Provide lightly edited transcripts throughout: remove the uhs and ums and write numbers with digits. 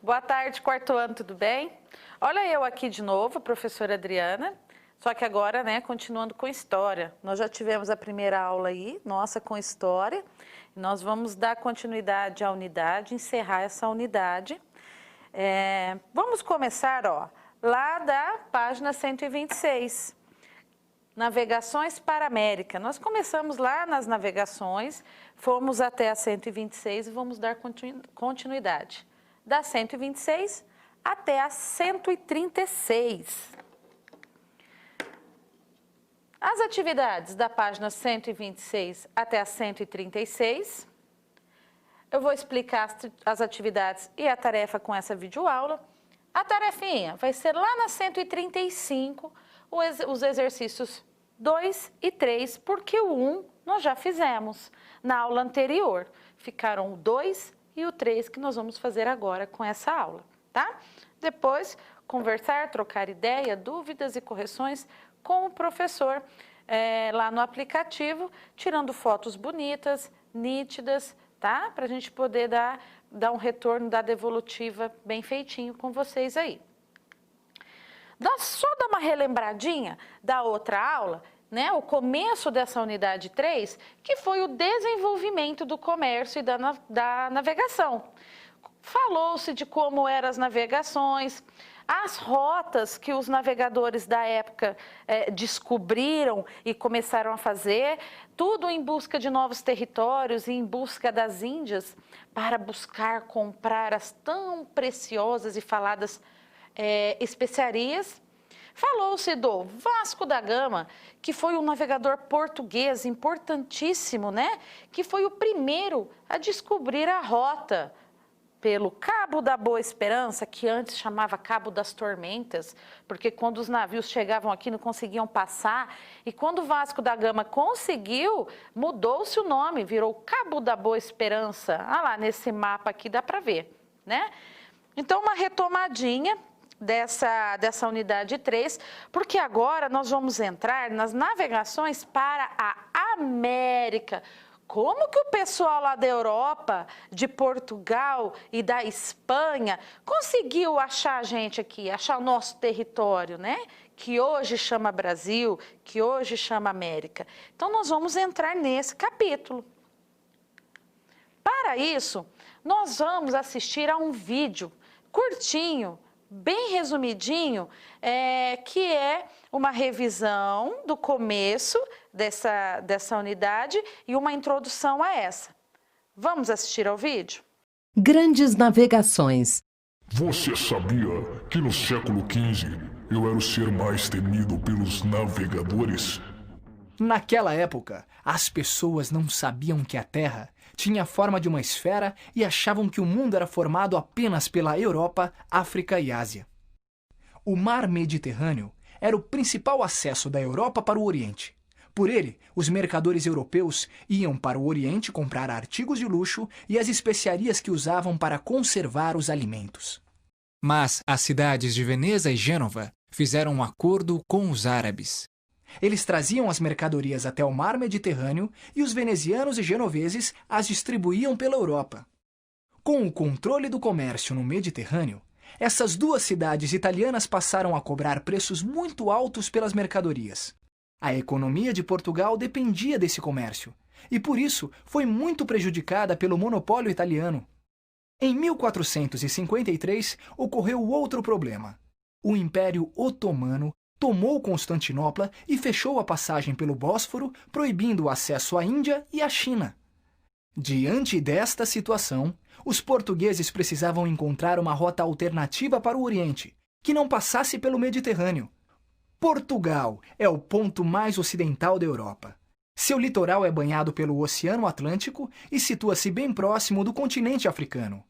Boa tarde, quarto ano, tudo bem? Olha eu aqui de novo, professora Adriana, só que agora, né, continuando com história. Nós já tivemos a primeira aula aí, nossa, com história. Nós vamos dar continuidade à unidade, encerrar essa unidade. Vamos começar, ó, lá da página 126. Navegações para a América. Nós começamos lá nas navegações, fomos até a 126 e vamos dar continuidade. Da 126 até a 136. As atividades da página 126 até a 136. Eu vou explicar as atividades e a tarefa com essa videoaula. A tarefinha vai ser lá na 135, os exercícios 2 e 3, porque o 1 nós já fizemos na aula anterior. Ficaram o 2 e o 3 que nós vamos fazer agora com essa aula, tá? Depois, conversar, trocar ideia, dúvidas e correções com o professor lá no aplicativo, tirando fotos bonitas, nítidas, tá? Para a gente poder dar um retorno da devolutiva bem feitinho com vocês aí. Só dar uma relembradinha da outra aula, né? O começo dessa unidade 3, que foi o desenvolvimento do comércio e da navegação. Falou-se de como eram as navegações, as rotas que os navegadores da época descobriram e começaram a fazer, tudo em busca de novos territórios e em busca das Índias, para buscar comprar as tão preciosas e faladas especiarias. Falou-se do Vasco da Gama, que foi um navegador português importantíssimo, né? Que foi o primeiro a descobrir a rota pelo Cabo da Boa Esperança, que antes chamava Cabo das Tormentas, porque quando os navios chegavam aqui não conseguiam passar, e quando o Vasco da Gama conseguiu, mudou-se o nome, virou Cabo da Boa Esperança. Ah lá, nesse mapa aqui dá para ver, né? Então, uma retomadinha dessa unidade 3, porque agora nós vamos entrar nas navegações para a América. Como que o pessoal lá da Europa, de Portugal e da Espanha conseguiu achar a gente aqui, achar o nosso território, né? Que hoje chama Brasil, que hoje chama América. Então, nós vamos entrar nesse capítulo. Para isso, nós vamos assistir a um vídeo curtinho, bem resumidinho, que é uma revisão do começo dessa unidade e uma introdução a essa. Vamos assistir ao vídeo? Grandes navegações. Você sabia que no século XV eu era o ser mais temido pelos navegadores? Naquela época, as pessoas não sabiam que a Terra tinha a forma de uma esfera e achavam que o mundo era formado apenas pela Europa, África e Ásia. O Mar Mediterrâneo era o principal acesso da Europa para o Oriente. Por ele, os mercadores europeus iam para o Oriente comprar artigos de luxo e as especiarias que usavam para conservar os alimentos. Mas as cidades de Veneza e Gênova fizeram um acordo com os árabes. Eles traziam as mercadorias até o Mar Mediterrâneo e os venezianos e genoveses as distribuíam pela Europa. Com o controle do comércio no Mediterrâneo, essas duas cidades italianas passaram a cobrar preços muito altos pelas mercadorias. A economia de Portugal dependia desse comércio e, por isso, foi muito prejudicada pelo monopólio italiano. Em 1453, ocorreu outro problema. O Império Otomano tomou Constantinopla e fechou a passagem pelo Bósforo, proibindo o acesso à Índia e à China. Diante desta situação, os portugueses precisavam encontrar uma rota alternativa para o Oriente, que não passasse pelo Mediterrâneo. Portugal é o ponto mais ocidental da Europa. Seu litoral é banhado pelo Oceano Atlântico e situa-se bem próximo do continente africano.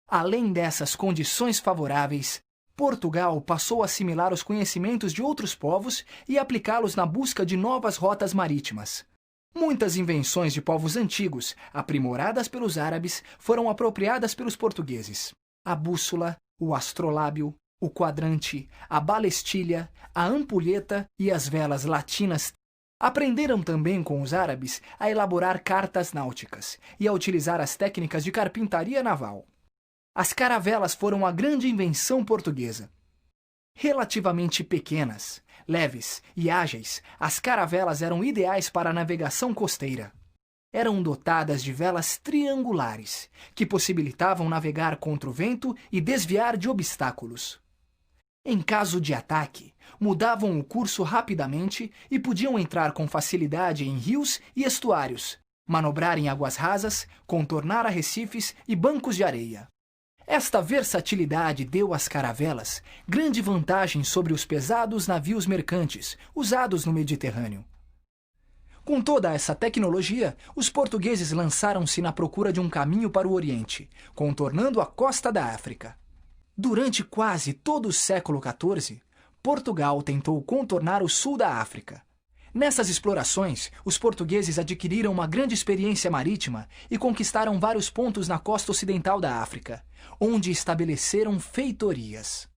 Além dessas condições favoráveis, Portugal passou a assimilar os conhecimentos de outros povos e aplicá-los na busca de novas rotas marítimas. Muitas invenções de povos antigos, aprimoradas pelos árabes, foram apropriadas pelos portugueses. A bússola, o astrolábio, o quadrante, a balestilha, a ampulheta e as velas latinas. Aprenderam também com os árabes a elaborar cartas náuticas e a utilizar as técnicas de carpintaria naval. As caravelas foram a grande invenção portuguesa. Relativamente pequenas, leves e ágeis, as caravelas eram ideais para a navegação costeira. Eram dotadas de velas triangulares, que possibilitavam navegar contra o vento e desviar de obstáculos. Em caso de ataque, mudavam o curso rapidamente e podiam entrar com facilidade em rios e estuários, manobrar em águas rasas, contornar arrecifes e bancos de areia. Esta versatilidade deu às caravelas grande vantagem sobre os pesados navios mercantes usados no Mediterrâneo. Com toda essa tecnologia, os portugueses lançaram-se na procura de um caminho para o Oriente, contornando a costa da África. Durante quase todo o século XIV, Portugal tentou contornar o sul da África. Nessas explorações, os portugueses adquiriram uma grande experiência marítima e conquistaram vários pontos na costa ocidental da África, onde estabeleceram feitorias.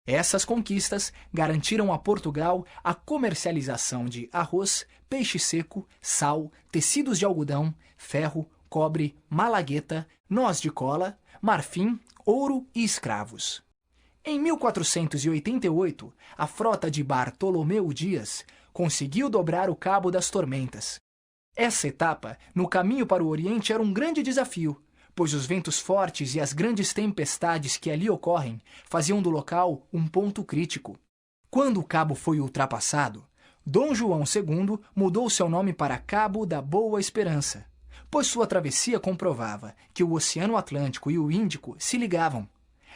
Essas conquistas garantiram a Portugal a comercialização de arroz, peixe seco, sal, tecidos de algodão, ferro, cobre, malagueta, noz de cola, marfim, ouro e escravos. Em 1488, a frota de Bartolomeu Dias conseguiu dobrar o Cabo das Tormentas. Essa etapa, no caminho para o Oriente, era um grande desafio, pois os ventos fortes e as grandes tempestades que ali ocorrem faziam do local um ponto crítico. Quando o cabo foi ultrapassado, Dom João II mudou seu nome para Cabo da Boa Esperança, pois sua travessia comprovava que o Oceano Atlântico e o Índico se ligavam.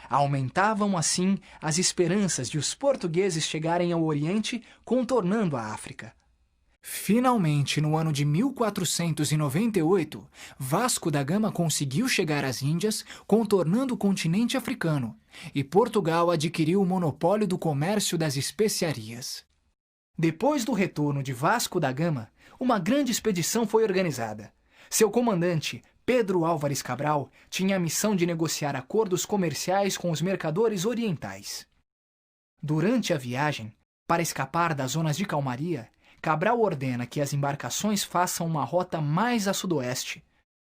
Aumentavam, assim, as esperanças de os portugueses chegarem ao Oriente, contornando a África. Finalmente, no ano de 1498, Vasco da Gama conseguiu chegar às Índias, contornando o continente africano, e Portugal adquiriu o monopólio do comércio das especiarias. Depois do retorno de Vasco da Gama, uma grande expedição foi organizada. Seu comandante, Pedro Álvares Cabral, tinha a missão de negociar acordos comerciais com os mercadores orientais. Durante a viagem, para escapar das zonas de calmaria, Cabral ordena que as embarcações façam uma rota mais a sudoeste.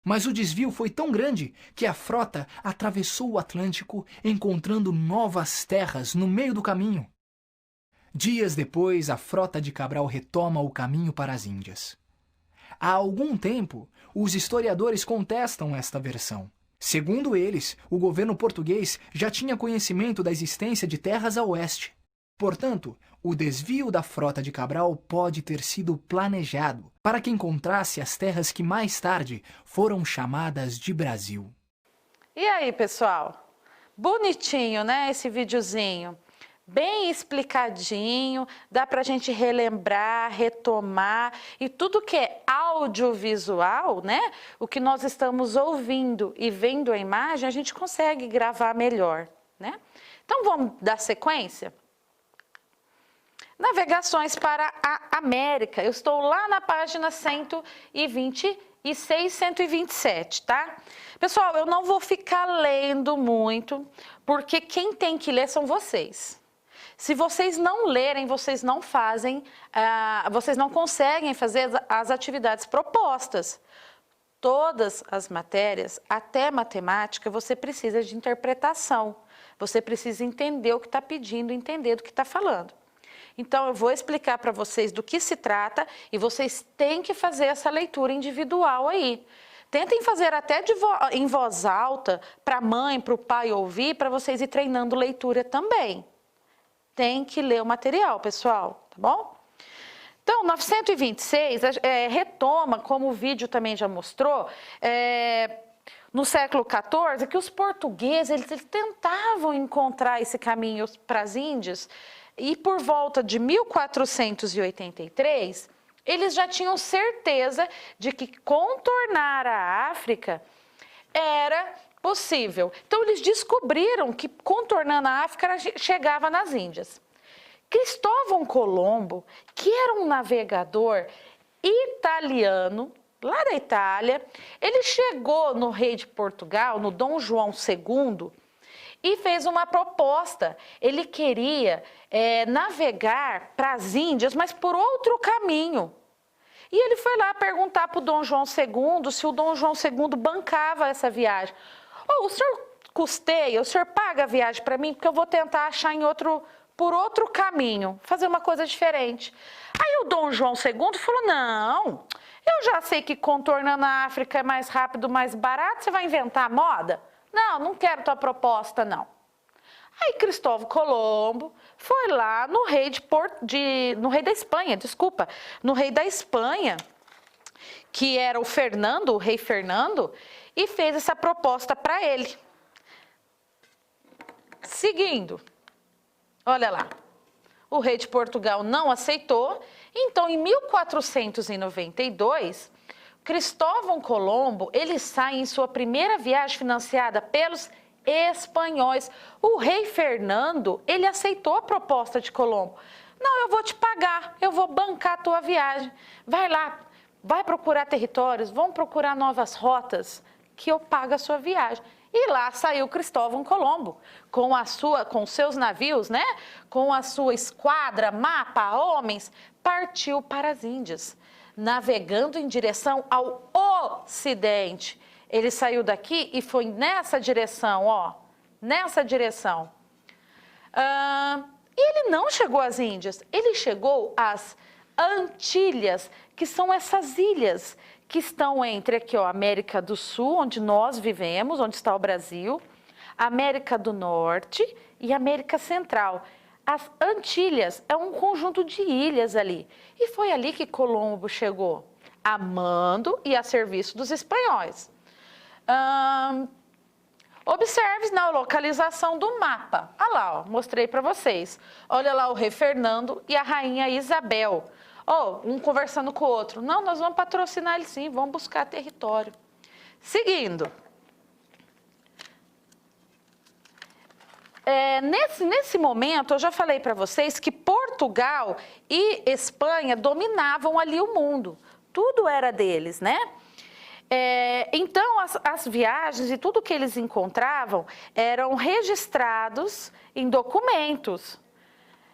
Mas o desvio foi tão grande que a frota atravessou o Atlântico, encontrando novas terras no meio do caminho. Dias depois, a frota de Cabral retoma o caminho para as Índias. Há algum tempo, os historiadores contestam esta versão. Segundo eles, o governo português já tinha conhecimento da existência de terras a oeste. Portanto, o desvio da frota de Cabral pode ter sido planejado para que encontrasse as terras que mais tarde foram chamadas de Brasil. E aí, pessoal? Bonitinho, né, esse videozinho? Bem explicadinho, dá pra gente relembrar, retomar, e tudo que é audiovisual, né, o que nós estamos ouvindo e vendo a imagem, a gente consegue gravar melhor, né? Então vamos dar sequência? Navegações para a América. Eu estou lá na página 126, 127, tá? Pessoal, eu não vou ficar lendo muito, porque quem tem que ler são vocês. Se vocês não lerem, vocês não fazem, vocês não conseguem fazer as atividades propostas. Todas as matérias, até matemática, você precisa de interpretação. Você precisa entender o que está pedindo, entender do que está falando. Então, eu vou explicar para vocês do que se trata e vocês têm que fazer essa leitura individual aí. Tentem fazer até em voz alta, para a mãe, para o pai ouvir, para vocês ir treinando leitura também. Tem que ler o material, pessoal, tá bom? Então, 926 retoma, como o vídeo também já mostrou, no século XIV, que os portugueses eles tentavam encontrar esse caminho para as Índias, e por volta de 1483, eles já tinham certeza de que contornar a África era possível. Então, eles descobriram que contornando a África chegava nas Índias. Cristóvão Colombo, que era um navegador italiano, lá da Itália, ele chegou no rei de Portugal, no Dom João II, e fez uma proposta. Ele queria navegar para as Índias, mas por outro caminho. E ele foi lá perguntar para o Dom João II se o Dom João II bancava essa viagem. O senhor custeia, o senhor paga a viagem para mim, porque eu vou tentar achar por outro caminho, fazer uma coisa diferente. Aí o Dom João II falou, não, eu já sei que contornando a África é mais rápido, mais barato, você vai inventar moda? Não, não quero tua proposta, não. Aí Cristóvão Colombo foi lá no rei da Espanha, no rei da Espanha, que era o rei Fernando, e fez essa proposta para ele. Seguindo, olha lá, o rei de Portugal não aceitou, então em 1492, Cristóvão Colombo, ele sai em sua primeira viagem financiada pelos espanhóis. O rei Fernando, ele aceitou a proposta de Colombo. Não, eu vou te pagar, eu vou bancar a tua viagem. Vai lá, vai procurar territórios, vão procurar novas rotas, que eu pago a sua viagem. E lá saiu Cristóvão Colombo, com seus navios, né? Com a sua esquadra, mapa, homens, partiu para as Índias, navegando em direção ao Ocidente. Ele saiu daqui e foi nessa direção, ó, nessa direção. E ele não chegou às Índias, ele chegou às Antilhas, que são essas ilhas que estão entre aqui, ó, América do Sul, onde nós vivemos, onde está o Brasil, América do Norte e América Central. As Antilhas é um conjunto de ilhas ali. E foi ali que Colombo chegou, a mando e a serviço dos espanhóis. Observe na localização do mapa. Olha lá, ó, mostrei para vocês. Olha lá o rei Fernando e a rainha Isabel. Um conversando com o outro. Não, nós vamos patrocinar ele sim, vamos buscar território. Seguindo. Nesse momento, eu já falei para vocês que Portugal e Espanha dominavam ali o mundo. Tudo era deles, né? Então, as viagens e tudo que eles encontravam eram registrados em documentos.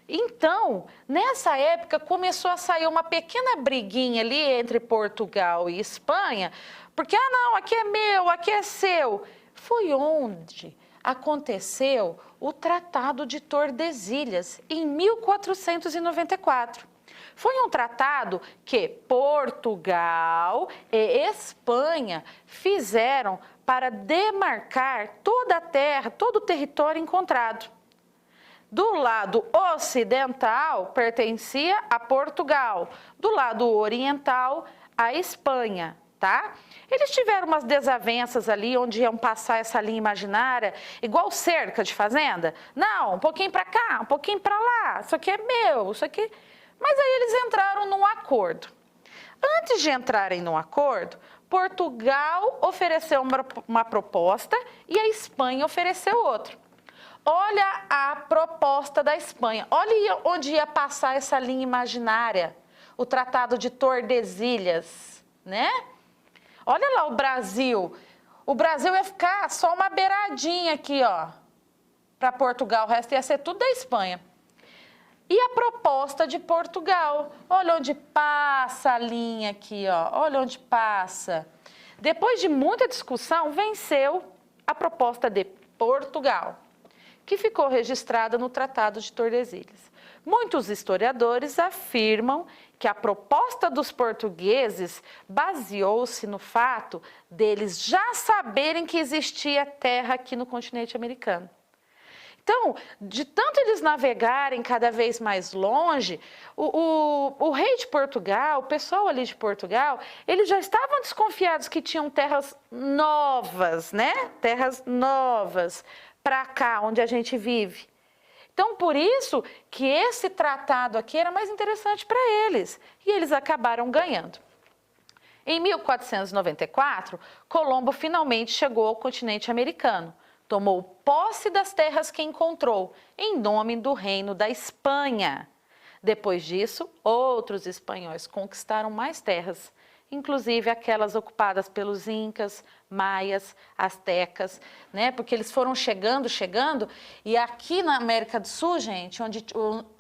Então, nessa época, começou a sair uma pequena briguinha ali entre Portugal e Espanha, porque, não, aqui é meu, aqui é seu. Foi onde aconteceu o Tratado de Tordesilhas, em 1494. Foi um tratado que Portugal e Espanha fizeram para demarcar toda a terra, todo o território encontrado. Do lado ocidental, pertencia a Portugal, do lado oriental, a Espanha, tá? Eles tiveram umas desavenças ali, onde iam passar essa linha imaginária, igual cerca de fazenda. Não, um pouquinho para cá, um pouquinho para lá, isso aqui é meu, isso aqui... Mas aí eles entraram num acordo. Antes de entrarem num acordo, Portugal ofereceu uma proposta e a Espanha ofereceu outra. Olha a proposta da Espanha. Olha onde ia passar essa linha imaginária, o Tratado de Tordesilhas, né? Olha lá o Brasil. O Brasil ia ficar só uma beiradinha aqui, ó, para Portugal. O resto ia ser tudo da Espanha. E a proposta de Portugal, olha onde passa a linha aqui, ó, olha onde passa. Depois de muita discussão, venceu a proposta de Portugal, que ficou registrada no Tratado de Tordesilhas. Muitos historiadores afirmam que a proposta dos portugueses baseou-se no fato deles já saberem que existia terra aqui no continente americano. Então, de tanto eles navegarem cada vez mais longe, o rei de Portugal, o pessoal ali de Portugal, eles já estavam desconfiados que tinham terras novas, né? Terras novas para cá, onde a gente vive. Então, por isso que esse tratado aqui era mais interessante para eles. E eles acabaram ganhando. Em 1494, Colombo finalmente chegou ao continente americano. Tomou posse das terras que encontrou, em nome do Reino da Espanha. Depois disso, outros espanhóis conquistaram mais terras, inclusive aquelas ocupadas pelos incas, maias, astecas, né? Porque eles foram chegando, e aqui na América do Sul, gente, onde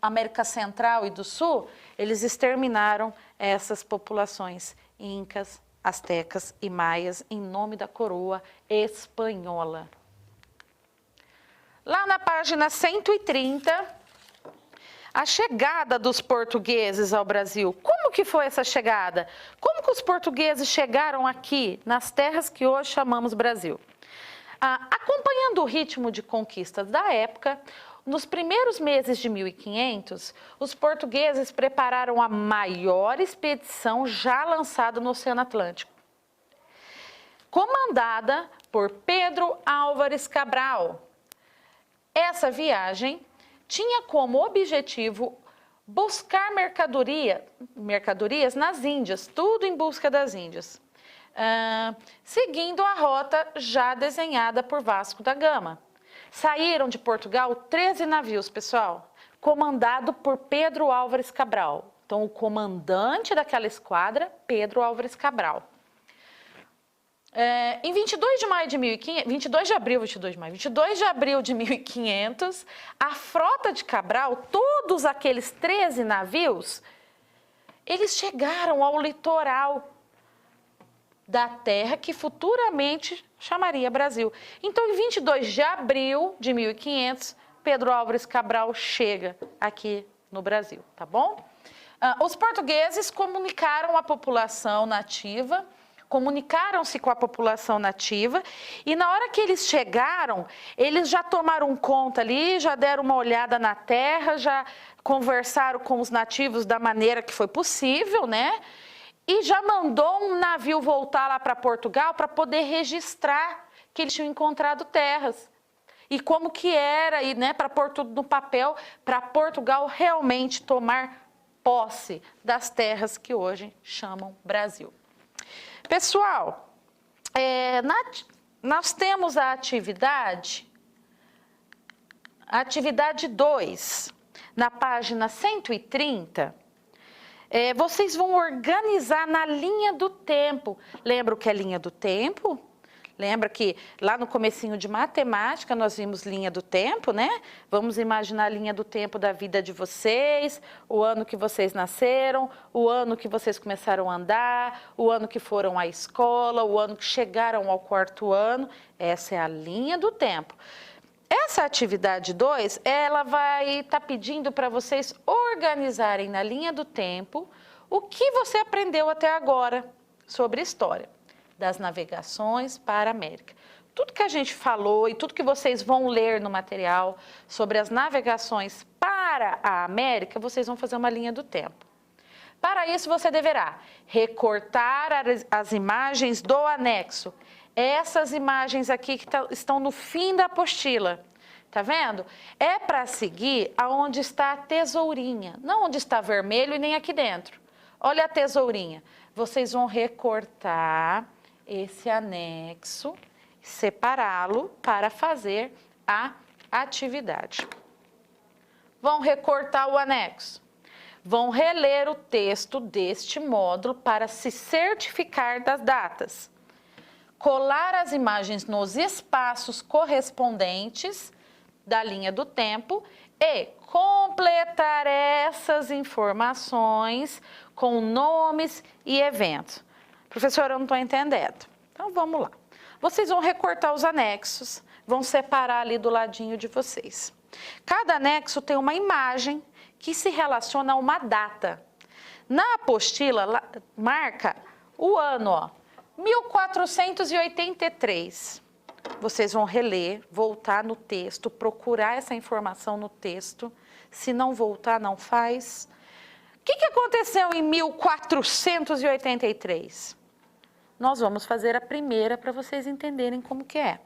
América Central e do Sul, eles exterminaram essas populações incas, astecas e maias em nome da coroa espanhola. lá na página 130, a chegada dos portugueses ao Brasil. Como que foi essa chegada? Como que os portugueses chegaram aqui, nas terras que hoje chamamos Brasil? Acompanhando o ritmo de conquistas da época, nos primeiros meses de 1500, os portugueses prepararam a maior expedição já lançada no Oceano Atlântico, comandada por Pedro Álvares Cabral. Essa viagem tinha como objetivo buscar mercadorias nas Índias, tudo em busca das Índias, seguindo a rota já desenhada por Vasco da Gama. Saíram de Portugal 13 navios, pessoal, comandado por Pedro Álvares Cabral. Então, o comandante daquela esquadra, Pedro Álvares Cabral. Em 22 de abril de 1500, a frota de Cabral, todos aqueles 13 navios, eles chegaram ao litoral da terra que futuramente chamaria Brasil. Então, em 22 de abril de 1500, Pedro Álvares Cabral chega aqui no Brasil, tá bom? Os portugueses comunicaram a população nativa, comunicaram-se com a população nativa e na hora que eles chegaram, eles já tomaram conta ali, já deram uma olhada na terra, já conversaram com os nativos da maneira que foi possível, né? E já mandou um navio voltar lá para Portugal para poder registrar que eles tinham encontrado terras. E como que era, e, né, para pôr tudo no papel, para Portugal realmente tomar posse das terras que hoje chamam Brasil. Pessoal, nós temos a atividade 2, na página 130, vocês vão organizar na linha do tempo. Lembra o que é linha do tempo? Lembra que lá no comecinho de matemática nós vimos linha do tempo, né? Vamos imaginar a linha do tempo da vida de vocês, o ano que vocês nasceram, o ano que vocês começaram a andar, o ano que foram à escola, o ano que chegaram ao 4º ano. Essa é a linha do tempo. Essa atividade 2, ela vai estar pedindo para vocês organizarem na linha do tempo o que você aprendeu até agora sobre história das navegações para a América. Tudo que a gente falou e tudo que vocês vão ler no material sobre as navegações para a América, vocês vão fazer uma linha do tempo. Para isso, você deverá recortar as imagens do anexo. Essas imagens aqui que estão no fim da apostila. Tá vendo? É para seguir aonde está a tesourinha, não onde está vermelho e nem aqui dentro. Olha a tesourinha. Vocês vão recortar esse anexo, separá-lo para fazer a atividade. Vão recortar o anexo. Vão reler o texto deste módulo para se certificar das datas. Colar as imagens nos espaços correspondentes da linha do tempo e completar essas informações com nomes e eventos. Professora, eu não estou entendendo. Então, vamos lá. Vocês vão recortar os anexos, vão separar ali do ladinho de vocês. Cada anexo tem uma imagem que se relaciona a uma data. Na apostila, marca o ano, ó, 1483. Vocês vão reler, voltar no texto, procurar essa informação no texto. Se não voltar, não faz. O que aconteceu em 1483? Nós vamos fazer a primeira para vocês entenderem como que é.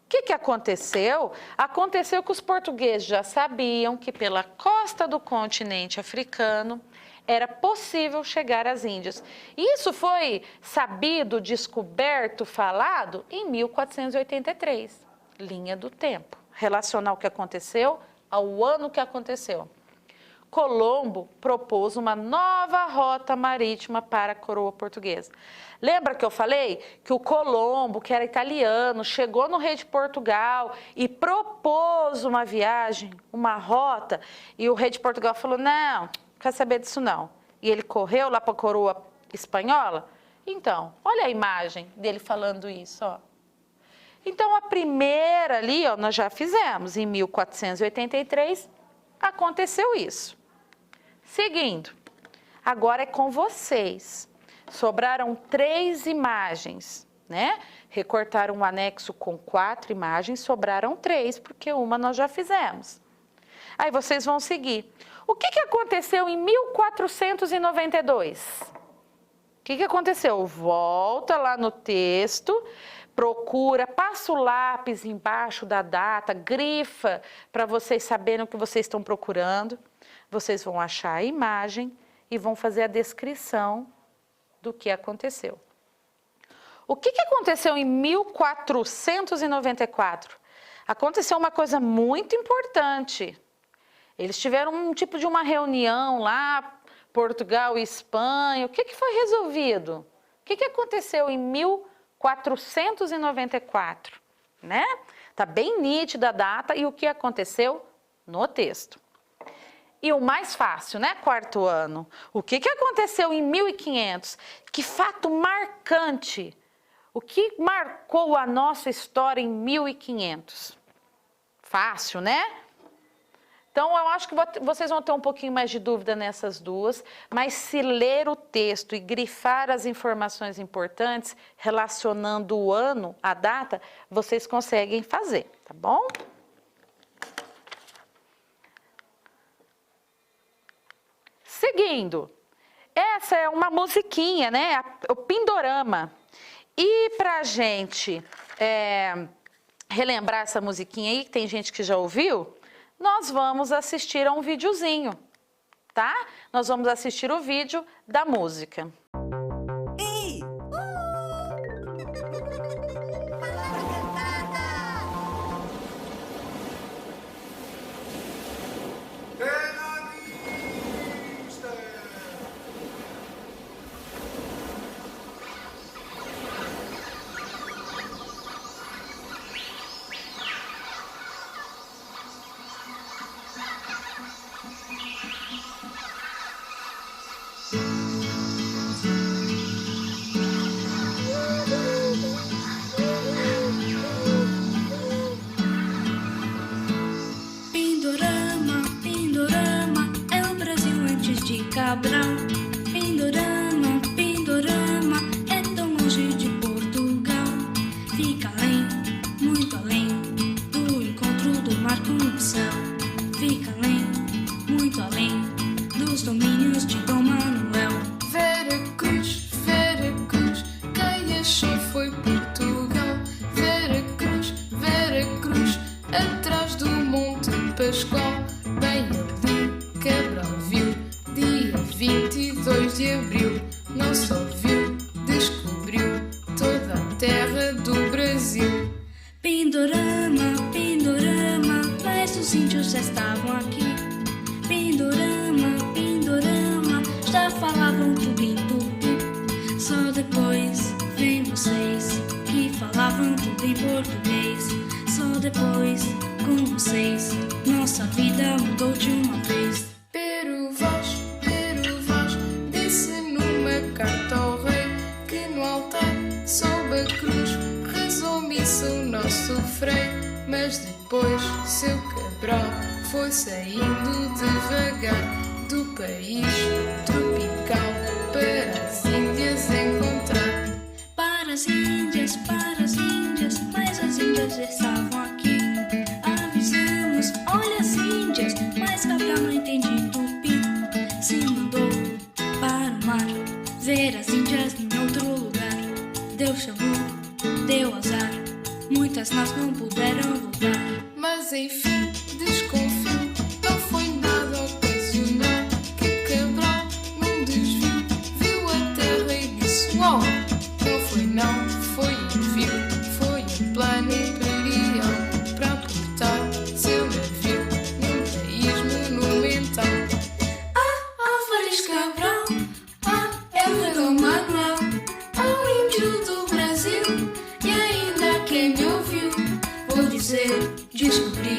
O que aconteceu? Aconteceu que os portugueses já sabiam que pela costa do continente africano era possível chegar às Índias. Isso foi sabido, descoberto, falado em 1483. Linha do tempo. Relacionar o que aconteceu ao ano que aconteceu. Colombo propôs uma nova rota marítima para a coroa portuguesa. Lembra que eu falei que o Colombo, que era italiano, chegou no rei de Portugal e propôs uma viagem, uma rota, e o rei de Portugal falou, não quer saber disso não. E ele correu lá para a coroa espanhola? Então, olha a imagem dele falando isso, ó. Então, a primeira ali, ó, nós já fizemos, em 1483, aconteceu isso. Seguindo, agora é com vocês. Sobraram 3 imagens, né? Recortaram um anexo com 4 imagens, sobraram 3, porque uma nós já fizemos. Aí vocês vão seguir. O que aconteceu em 1492? O que aconteceu? Volta lá no texto, procura, passa o lápis embaixo da data, grifa para vocês saberem o que vocês estão procurando. Vocês vão achar a imagem e vão fazer a descrição do que aconteceu. O que aconteceu em 1494? Aconteceu uma coisa muito importante. Eles tiveram um tipo de uma reunião lá, Portugal e Espanha. O que foi resolvido? O que aconteceu em 1494? Né? Tá bem nítida a data e o que aconteceu no texto. E o mais fácil, né? 4º ano. O que aconteceu em 1500? Que fato marcante! O que marcou a nossa história em 1500? Fácil, né? Então, eu acho que vocês vão ter um pouquinho mais de dúvida nessas duas, mas se ler o texto e grifar as informações importantes, relacionando o ano, a data, vocês conseguem fazer, tá bom? Seguindo, essa é uma musiquinha, né? O Pindorama. E pra gente relembrar essa musiquinha aí, que tem gente que já ouviu, nós vamos assistir a um videozinho, tá? Nós vamos assistir o vídeo da música. Cabral, Pindorama, Pindorama, é tão longe de Portugal. Fica além, muito além, do encontro do mar com o céu. Fica além, muito além, dos domínios de Dom Manuel. Veracruz, Veracruz, quem achou foi Portugal. Veracruz, Veracruz, atrás do Monte Pascoal. Bem ali, Cabral viu, dia 22 de abril, não só viu, descobriu toda a terra do Brasil. Pindorama, Pindorama, mas os índios já estavam aqui. Pindorama, Pindorama, já falavam tudo em tupi. Só depois vem vocês que falavam tudo em português. Só depois com vocês nossa vida mudou de uma vez. Pero Vaz, disse numa carta ao rei que no altar, sob a cruz, rezou missa o nosso frei. Mas depois seu Cabral foi saindo devagar do país tropical para as Índias encontrar. Para as Índias, mas as Índias já estavam aqui. Avisamos, olha as Índias, mas Cabral não entende tupi. Se mandou para o mar, ver as Índias em outro lugar. Deus chamou, deu azar, muitas nós não puderam voltar. Mas enfim, desconfio, não foi nada ocasional. Que Cabral num desvio viu a terra e disse: uau! Não foi não, foi envio, foi um plano imperial para portar seu navio num país monumental. Álvares Cabral, é o rei Dom Manuel, o índio do Brasil, e ainda quem me ouviu, vou dizer, descobri,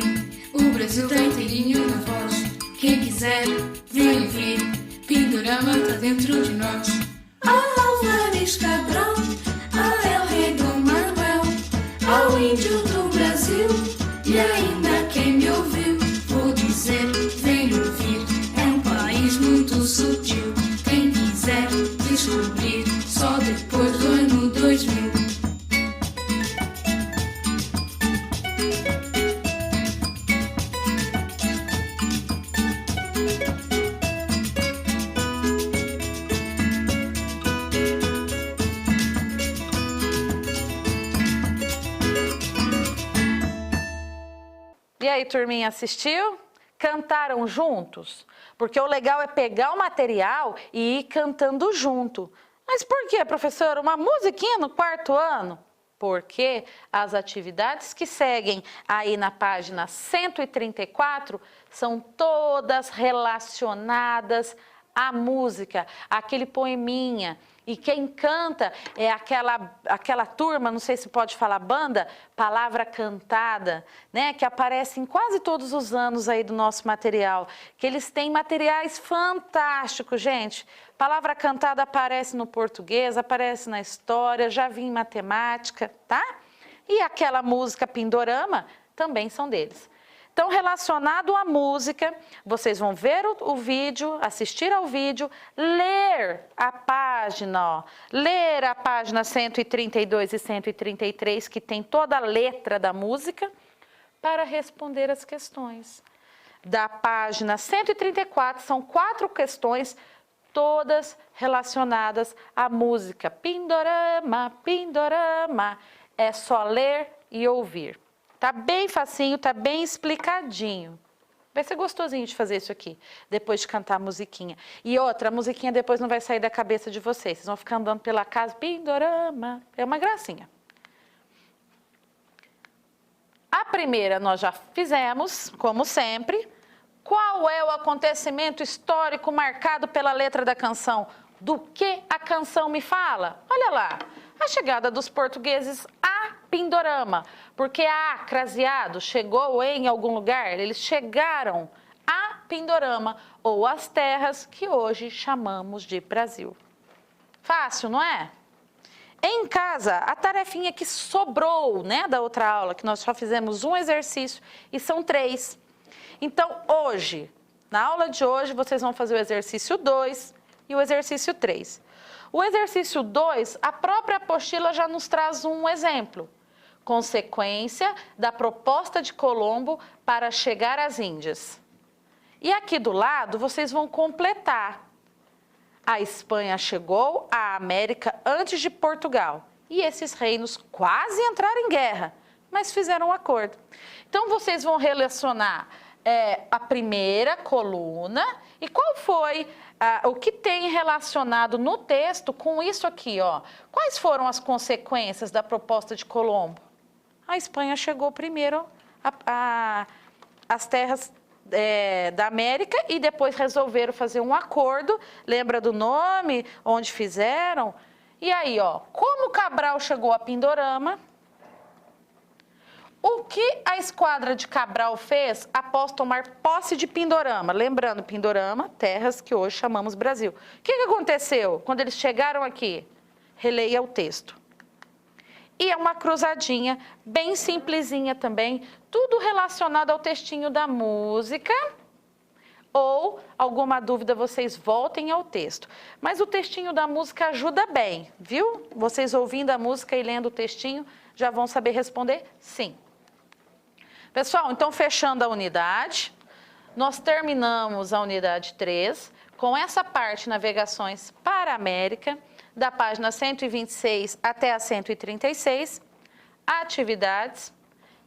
o Brasil tá inteirinho na voz. Quem quiser, vem ouvir, Pindorama tá dentro de nós. Álvares Cabral, é o rei Dom Manuel, o índio do Brasil. E ainda quem me ouviu, vou dizer, vem ouvir. É um país muito sutil. Quem quiser descobrir, só depois do ano 2000. E aí, turminha, assistiu? Cantaram juntos? Porque o legal é pegar o material e ir cantando junto. Mas por quê, professora? Uma musiquinha no quarto ano? Porque as atividades que seguem aí na página 134 são todas relacionadas à música, aquele poeminha. E quem canta é aquela turma, não sei se pode falar banda, Palavra Cantada, né? Que aparece em quase todos os anos aí do nosso material. Que eles têm materiais fantásticos, gente. Palavra Cantada aparece no português, aparece na história, já vi em matemática, tá? E aquela música Pindorama também são deles. Então, relacionado à música, vocês vão ver o vídeo, assistir ao vídeo, ler a página, ó, ler a página 132 e 133, que tem toda a letra da música, para responder as questões. Da página 134, são 4 questões, todas relacionadas à música. Pindorama, Pindorama, é só ler e ouvir. Tá bem facinho, tá bem explicadinho. Vai ser gostosinho de fazer isso aqui, depois de cantar a musiquinha. E outra, a musiquinha depois não vai sair da cabeça de vocês. Vocês vão ficar andando pela casa, Pindorama, é uma gracinha. A primeira nós já fizemos, como sempre. Qual é o acontecimento histórico marcado pela letra da canção? Do que a canção me fala? Olha lá, a chegada dos portugueses a Pindorama, porque a craseado chegou em algum lugar, eles chegaram a Pindorama, ou as terras que hoje chamamos de Brasil. Fácil, não é? Em casa, a tarefinha que sobrou, né, da outra aula, que nós só fizemos um exercício, e são 3. Então, hoje, na aula de hoje, vocês vão fazer o exercício 2 e o exercício 3. O exercício 2, a própria apostila já nos traz um exemplo. Consequência da proposta de Colombo para chegar às Índias. E aqui do lado, vocês vão completar. A Espanha chegou à América antes de Portugal. E esses reinos quase entraram em guerra, mas fizeram um acordo. Então, vocês vão relacionar a primeira coluna e qual foi o que tem relacionado no texto com isso aqui, ó. Quais foram as consequências da proposta de Colombo? A Espanha chegou primeiro às terras da América e depois resolveram fazer um acordo. Lembra do nome? Onde fizeram? E aí, ó, como Cabral chegou a Pindorama? O que a esquadra de Cabral fez após tomar posse de Pindorama? Lembrando, Pindorama, terras que hoje chamamos Brasil. O que aconteceu quando eles chegaram aqui? Releia o texto. E é uma cruzadinha bem simplesinha também, tudo relacionado ao textinho da música. Ou alguma dúvida, vocês voltem ao texto. Mas o textinho da música ajuda bem, viu? Vocês ouvindo a música e lendo o textinho já vão saber responder sim. Pessoal, então fechando a unidade, nós terminamos a unidade 3 com essa parte navegações para a América, da página 126 até a 136, atividades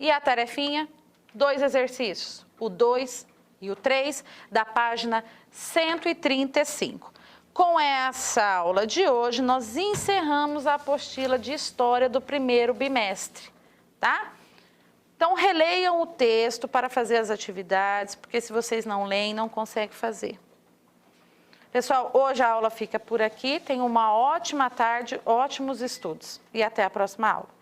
e a tarefinha, 2 exercícios, o 2 e o 3, da página 135. Com essa aula de hoje, nós encerramos a apostila de História do primeiro bimestre, tá? Então, releiam o texto para fazer as atividades, porque se vocês não leem, não conseguem fazer. Pessoal, hoje a aula fica por aqui. Tenham uma ótima tarde, ótimos estudos. E até a próxima aula.